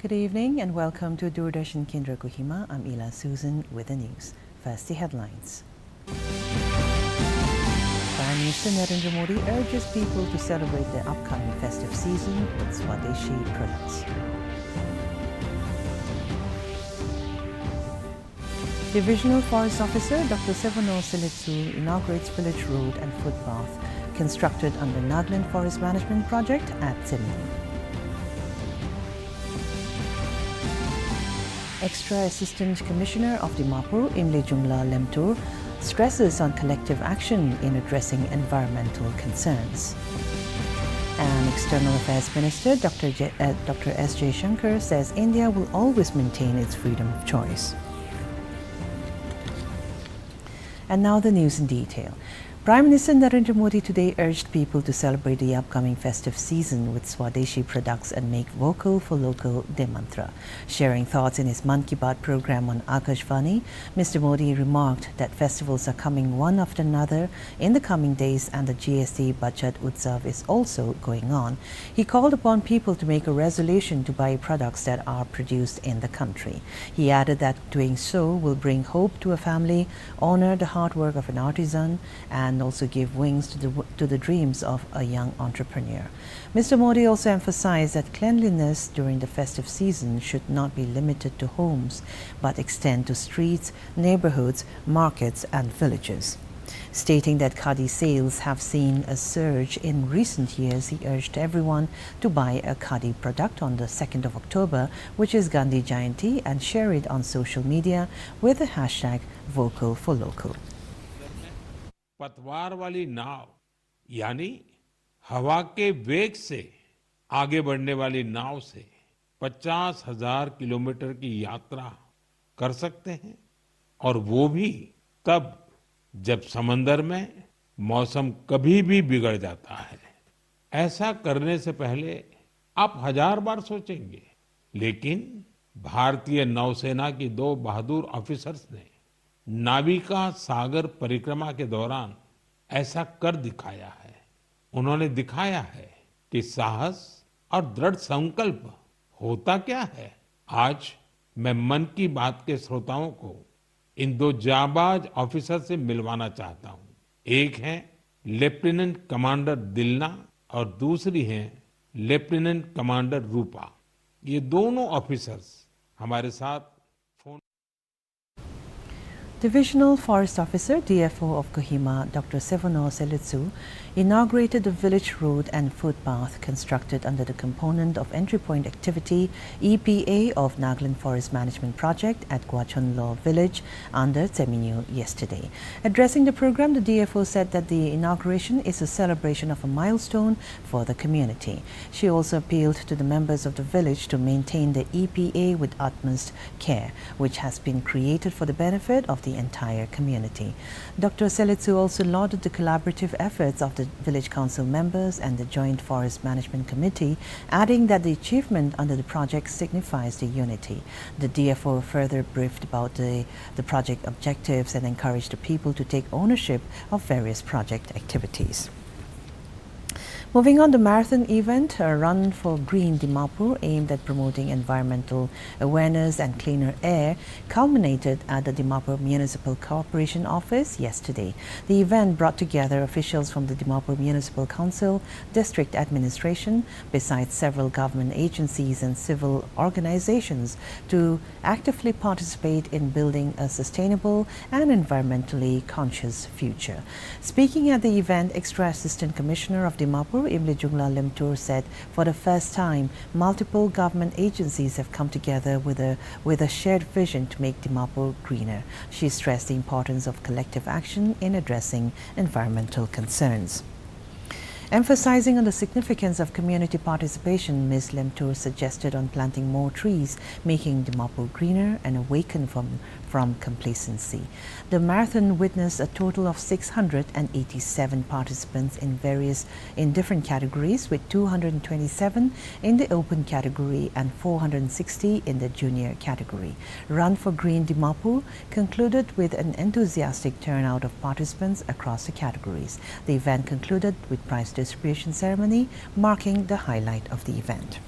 Good evening and welcome to Doordarshan Kendra Kohima. I'm Ila Susan with the news. First, the headlines. Prime Minister Narendra Modi urges people to celebrate the upcoming festive season with Swadeshi products. Divisional Forest Officer Dr. Sevano Selitsu inaugurates village road and footpath constructed under Nagaland Forest Management Project at Semini. Extra Assistant Commissioner of Dimapur, Imle Jungla Lemtur, stresses on collective action in addressing environmental concerns. And External Affairs Minister Dr. S. J. Shankar says India will always maintain its freedom of choice. And now the news in detail. Prime Minister Narendra Modi today urged people to celebrate the upcoming festive season with Swadeshi products and make vocal for local de mantra. Sharing thoughts in his Mann Ki Baat program on Akashvani, Mr. Modi remarked that festivals are coming one after another in the coming days and the GST Budget Utsav is also going on. He called upon people to make a resolution to buy products that are produced in the country. He added that doing so will bring hope to a family, honor the hard work of an artisan, and also give wings to the dreams of a young entrepreneur. Mr. Modi also emphasized that cleanliness during the festive season should not be limited to homes, but extend to streets, neighborhoods, markets, and villages. Stating that khadi sales have seen a surge in recent years, he urged everyone to buy a khadi product on the 2nd of October, which is Gandhi Jayanti, and share it on social media with the hashtag Vocal for Local. पतवार वाली नाव यानी हवा के वेग से आगे बढ़ने वाली नाव से 50,000 किलोमीटर की यात्रा कर सकते हैं और वो भी तब जब समंदर में मौसम कभी भी बिगड़ जाता है। ऐसा करने से पहले आप 1000 बार सोचेंगे, लेकिन भारतीय नौसेना की 2 बहादुर ऑफिसर्स ने नाविका सागर परिक्रमा के दौरान ऐसा कर दिखाया है। उन्होंने दिखाया है कि साहस और दृढ़ संकल्प होता क्या है। आज मैं मन की बात के श्रोताओं को इन 2 जाबाज ऑफिसर से मिलवाना चाहता हूं। एक है लेफ्टिनेंट कमांडर दिलना और दूसरी है लेफ्टिनेंट कमांडर रूपा। ये दोनों ऑफिसर्स हमारे साथ Divisional Forest Officer, DFO of Kohima, Dr. Sevano Selitsu, inaugurated the village road and footpath constructed under the component of Entry Point Activity EPA of Nagaland Forest Management Project at Guachonlo village under Tseminyu yesterday. Addressing the program, the DFO said that the inauguration is a celebration of a milestone for the community. She also appealed to the members of the village to maintain the EPA with utmost care, which has been created for the benefit of the entire community. Dr. Selitsu also lauded the collaborative efforts of the village council members and the Joint Forest Management Committee, adding that the achievement under the project signifies the unity. The DFO further briefed about the project objectives and encouraged the people to take ownership of various project activities. Moving on, the marathon event, a Run for Green Dimapur, aimed at promoting environmental awareness and cleaner air, culminated at the Dimapur Municipal Corporation office yesterday. The event brought together officials from the Dimapur Municipal Council, district administration, besides several government agencies and civil organizations, to actively participate in building a sustainable and environmentally conscious future. Speaking at the event, Extra Assistant Commissioner of Dimapur, Imle Jungla Lemtur, said for the first time, multiple government agencies have come together with a shared vision to make Dimapur greener. She stressed the importance of collective action in addressing environmental concerns. Emphasizing on the significance of community participation, Ms. Lemtur suggested on planting more trees, making Dimapur greener and awaken from complacency. The marathon witnessed a total of 687 participants in different categories, with 227 in the open category and 460 in the junior category. Run for Green Dimapur concluded with an enthusiastic turnout of participants across the categories. The event concluded with prize distribution ceremony, marking the highlight of the event.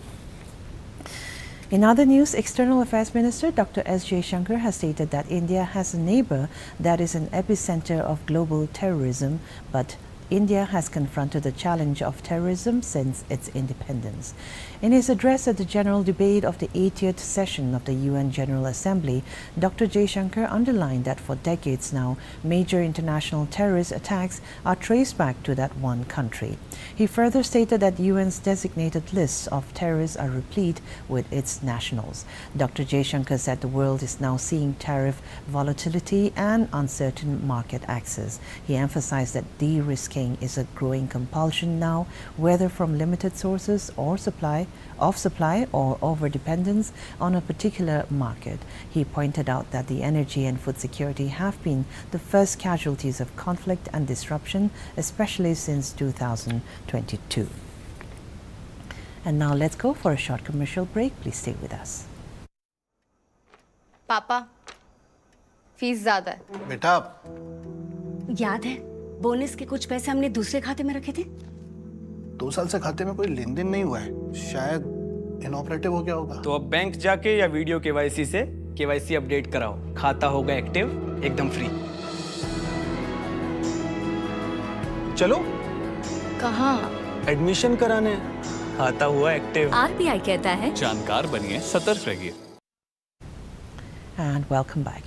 In other news, External Affairs Minister Dr. S. Jaishankar has stated that India has a neighbor that is an epicenter of global terrorism, but India has confronted the challenge of terrorism since its independence. In his address at the general debate of the 80th session of the UN General Assembly, Dr. Jaishankar underlined that for decades now, major international terrorist attacks are traced back to that one country. He further stated that UN's designated lists of terrorists are replete with its nationals. Dr. Jaishankar said the world is now seeing tariff volatility and uncertain market access. He emphasized that de-risking is a growing compulsion now, whether from limited sources or supply or over-dependence on a particular market. He pointed out that the energy and food security have been the first casualties of conflict and disruption, especially since 2022. And now let's go for a short commercial break. Please stay with us. पापा, fees ज्यादा है। बेटा, याद है bonus के कुछ पैसे हमने दूसरे खाते में रखे थे। 2 साल से खाते में कोई लेन देन नहीं हुआ है, शायद इनऑपरेटिव हो गया होगा। तो अब बैंक जाके या वीडियो केवाईसी से केवाईसी अपडेट कराओ, खाता होगा एक्टिव एकदम फ्री। चलो कहाँ? एडमिशन कराने, खाता हुआ एक्टिव। आरबीआई कहता है जानकार बनिए, सतर्क रहिए। And welcome back.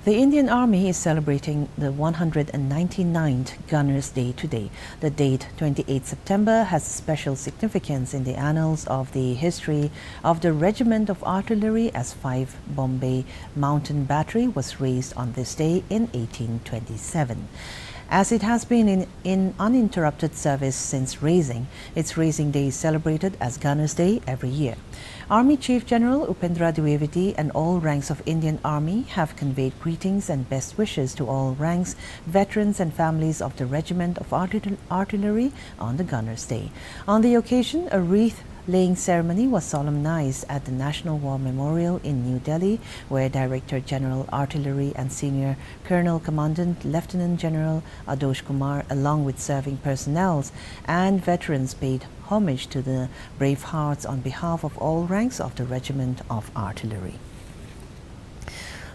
The Indian Army is celebrating the 199th Gunners Day today. The date, 28 September, has special significance in the annals of the history of the Regiment of Artillery, as 5 Bombay Mountain Battery was raised on this day in 1827. As it has been in uninterrupted service since raising, its raising day is celebrated as Gunners Day every year. Army Chief General Upendra Dwivedi and all ranks of Indian Army have conveyed greetings and best wishes to all ranks, veterans and families of the Regiment of Artillery on the Gunners Day. On the occasion, a wreath-laying ceremony was solemnized at the National War Memorial in New Delhi, where Director General Artillery and Senior Colonel Commandant Lieutenant General Adosh Kumar, along with serving personnel and veterans, paid homage to the brave hearts on behalf of all ranks of the Regiment of Artillery.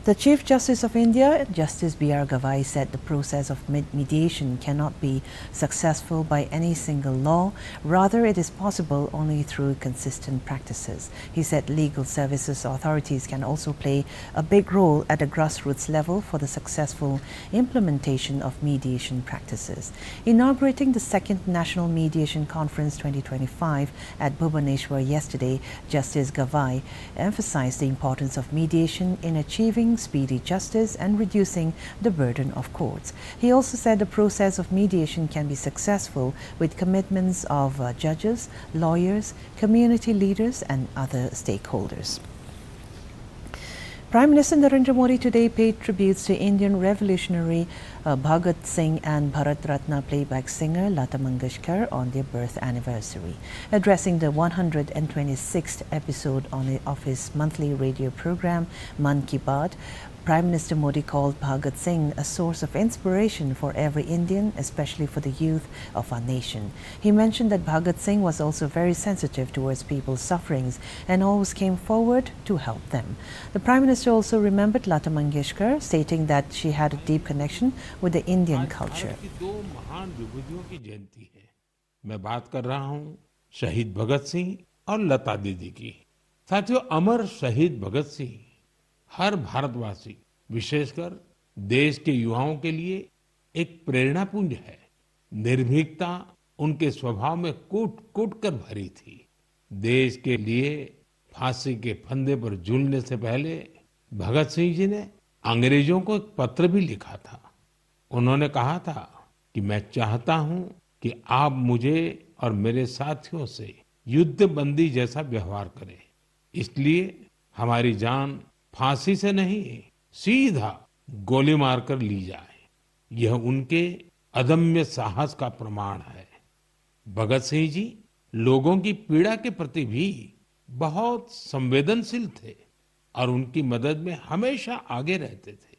The Chief Justice of India, Justice B.R. Gavai, said the process of mediation cannot be successful by any single law. Rather, it is possible only through consistent practices. He said legal services authorities can also play a big role at a grassroots level for the successful implementation of mediation practices. Inaugurating the 2nd National Mediation Conference 2025 at Bhubaneswar yesterday, Justice Gavai emphasized the importance of mediation in achieving speedy justice and reducing the burden of courts. He also said the process of mediation can be successful with commitments of judges, lawyers, community leaders and other stakeholders. Prime Minister Narendra Modi today paid tributes to Indian revolutionary Bhagat Singh and Bharat Ratna playback singer Lata Mangeshkar on their birth anniversary. Addressing the 126th episode of his monthly radio program, Man Ki Baat, Prime Minister Modi called Bhagat Singh a source of inspiration for every Indian, especially for the youth of our nation. He mentioned that Bhagat Singh was also very sensitive towards people's sufferings and always came forward to help them. The Prime Minister also remembered Lata Mangeshkar, stating that she had a deep connection with the Indian culture. Bharat की 2 महान विभूतियों की जयंती है। मैं बात कर रहा हूँ शहीद भगत सिंह और लता दीदी की। साथियों, अमर शहीद भगत सिंह हर भारतवासी, विशेषकर देश के युवाओं के लिए एक प्रेरणापुंज है। निर्भीकता उनके स्वभाव में कूट कर भरी थी। देश के लिए फांसी के फंदे पर झूलने से पहले भगत सिंह जी ने अंग्रेजों को एक पत्र भी लिखा था। उन्होंने कहा था कि मैं चाहता हूं कि आप मुझे और मेरे साथियों से युद्धबंदी जैसा व्यवहार करें। इसलिए हमारी जान फांसी से नहीं, सीधा गोली मारकर ली जाए। यह उनके अदम्य साहस का प्रमाण है। भगत सिंह जी लोगों की पीड़ा के प्रति भी बहुत संवेदनशील थे और उनकी मदद में हमेशा आगे रहते थे।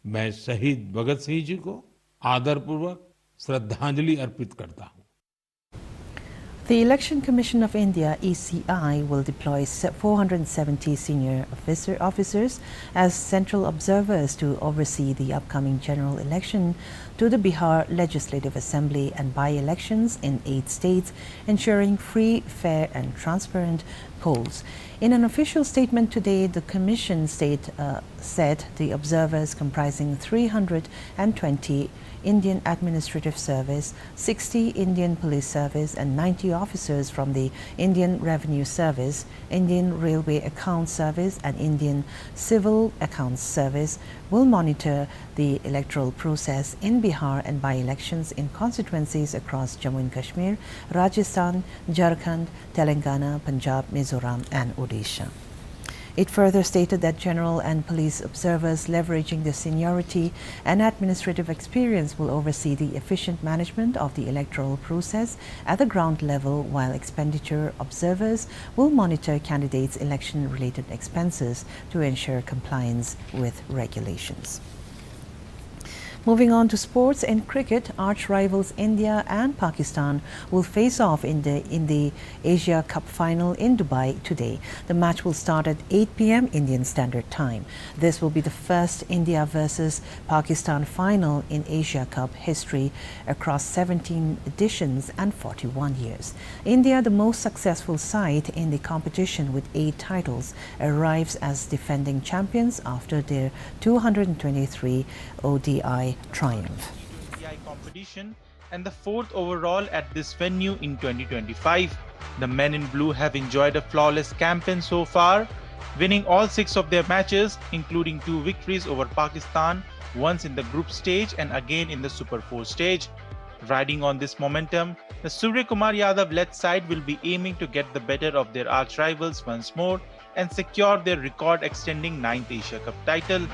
मैं शहीद भगत सिंह जी को आदरपूर्वक श्रद्धांजलि अर्पित करता हूं। The Election Commission of India, ECI, will deploy 470 senior officers as central observers to oversee the upcoming general election to the Bihar Legislative Assembly and by-elections in 8 states, ensuring free, fair and transparent polls. In an official statement today, the Commission said the observers, comprising 320 Indian Administrative Service, 60 Indian Police Service and 90 officers from the Indian Revenue Service, Indian Railway Accounts Service and Indian Civil Accounts Service, will monitor the electoral process in Bihar and by-elections in constituencies across Jammu and Kashmir, Rajasthan, Jharkhand, Telangana, Punjab, Mizoram and Odisha. It further stated that general and police observers leveraging their seniority and administrative experience will oversee the efficient management of the electoral process at the ground level, while expenditure observers will monitor candidates' election-related expenses to ensure compliance with regulations. Moving on to sports, in cricket, arch rivals India and Pakistan will face off in the Asia Cup final in Dubai today. The match will start at 8 p.m. Indian Standard Time. This will be the first India versus Pakistan final in Asia Cup history across 17 editions and 41 years. India, the most successful side in the competition with 8 titles, arrives as defending champions after their 223 ODI triumph. Competition and the 4th overall at this venue in 2025. The men in blue have enjoyed a flawless campaign so far, winning all 6 of their matches, including 2 victories over Pakistan, once in the group stage and again in the Super 4 stage. Riding on this momentum, the Surya Kumar Yadav-led side will be aiming to get the better of their arch rivals once more and secure their record-extending 9th Asia Cup title.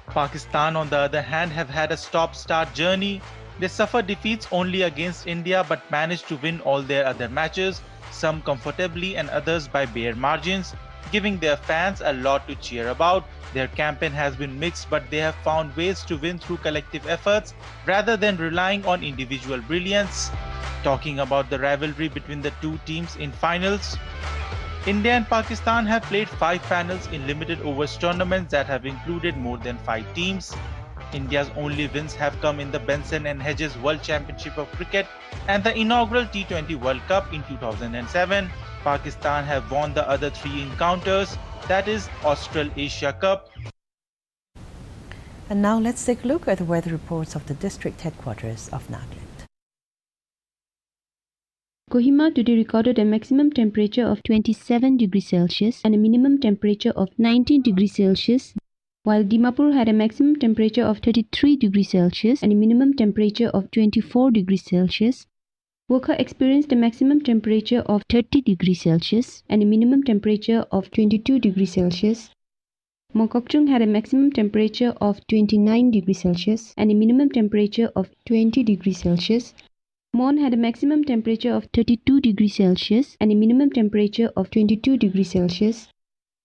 Pakistan, on the other hand, have had a stop-start journey. They suffered defeats only against India but managed to win all their other matches, some comfortably and others by bare margins, giving their fans a lot to cheer about. Their campaign has been mixed, but they have found ways to win through collective efforts rather than relying on individual brilliance. Talking about the rivalry between the two teams in finals, India and Pakistan have played 5 finals in limited overs tournaments that have included more than 5 teams. India's only wins have come in the Benson and Hedges World Championship of Cricket and the inaugural T20 World Cup in 2007. Pakistan have won the other 3 encounters, that is Australasia Cup. And now let's take a look at the weather reports of the district headquarters of Nagaland. Kohima today recorded a maximum temperature of 27 degrees Celsius and a minimum temperature of 19 degrees Celsius, while Dimapur had a maximum temperature of 33 degrees Celsius and a minimum temperature of 24 degrees Celsius. Wokha experienced a maximum temperature of 30 degrees Celsius and a minimum temperature of 22 degrees Celsius. Mokokchung had a maximum temperature of 29 degrees Celsius and a minimum temperature of 20 degrees Celsius. Mon had a maximum temperature of 32 degrees Celsius and a minimum temperature of 22 degrees Celsius.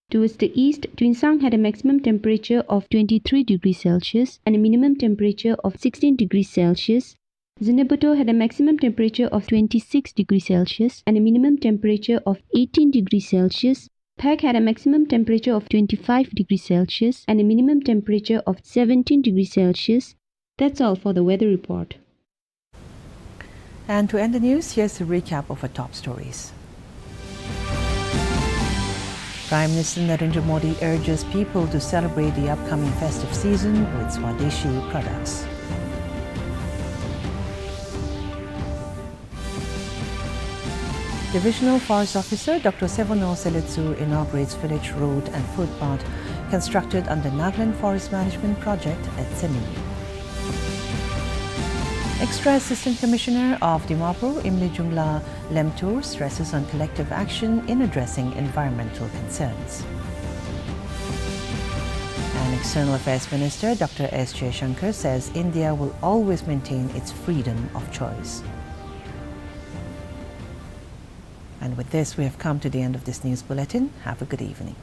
Towards the east, Twinsang had a maximum temperature of 23 degrees Celsius and a minimum temperature of 16 degrees Celsius. Zinabuto had a maximum temperature of 26 degrees Celsius and a minimum temperature of 18 degrees Celsius. Phak had a maximum temperature of 25 degrees Celsius and a minimum temperature of 17 degrees Celsius. That's all for the weather report. And to end the news, here's a recap of our top stories. Prime Minister Narendra Modi urges people to celebrate the upcoming festive season with Swadeshi products. Divisional Forest Officer Dr. Sevono Seletsu inaugurates village road and footpath constructed under Nagaland Forest Management Project at Semini. Extra Assistant Commissioner of Dimapur, Imli Jungla Lemtur, stresses on collective action in addressing environmental concerns. And External Affairs Minister Dr. S. Jaishankar says India will always maintain its freedom of choice. And with this, we have come to the end of this news bulletin. Have a good evening.